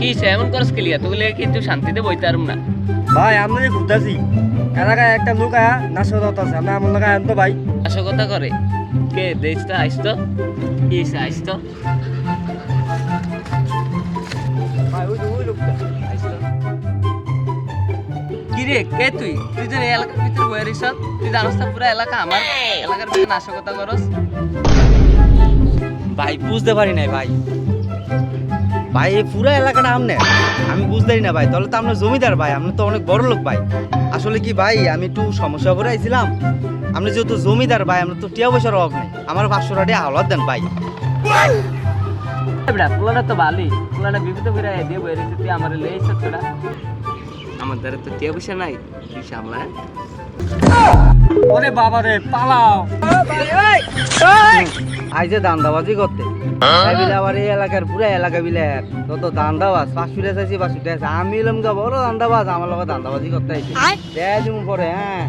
কি এমন করস কেলিয়া তোগুলো কিন্তু শান্তিতে বইতে পারুম না। ভাই আমরা যে ঘুরতেছি এলাকায় একটা লোক আয়া নাশকতা আছে, আমরা আমার এলাকায় আনতো ভাই। নাশকতা করে কে দেখ তো আইস তো কি আইস তো ভাই ওই লোকটা আইস তো কি রে কে তুই তুই যে এই এলাকার ভিতরে বয়ে রইছ, তুই জানোস না পুরো এলাকা আমার এলাকার ভিতরে নাশকতা করস। ভাই বুঝতে পারি নাই ভাই, ভাই এই পুরো এলাকাটা আমনে আমি বুঝতেই না ভাই। তাহলে তো আপনার জমিদার ভাই, আপনি তো অনেক বড় লোক ভাই। আসলে কি ভাই আমি একটু সমস্যা করে আইছিলাম, আপনি যেহেতু জমিদার ভাই আমরা তো টিয়া পয়সার অভাব নেই, আমার 500 টাকা হাওলাত দেন ভাই। বেটা পোলাটা তো ভালোই, পোলাটা বিপদে করে দিয়ে বয়ে রইছে, তুই আমার লেই সত্যটা। আমার দ্বারা তো টিয়া পয়সা নাই, তুই সামলা। ওরে বাবা রে পালাও। আইছে দান্দাবাজি করতে তাই বিলে আবার এই এলাকার পুরো এলাকা বিলে তত দান্দাবাজ 500 টাকা চাইছি 500 টাকা চাইছি। আমি এলাম গা বড় দান্দাবাজ, আমার লগে দান্দাবাজি করতে আইছে দেয় দিমু পরে। হ্যাঁ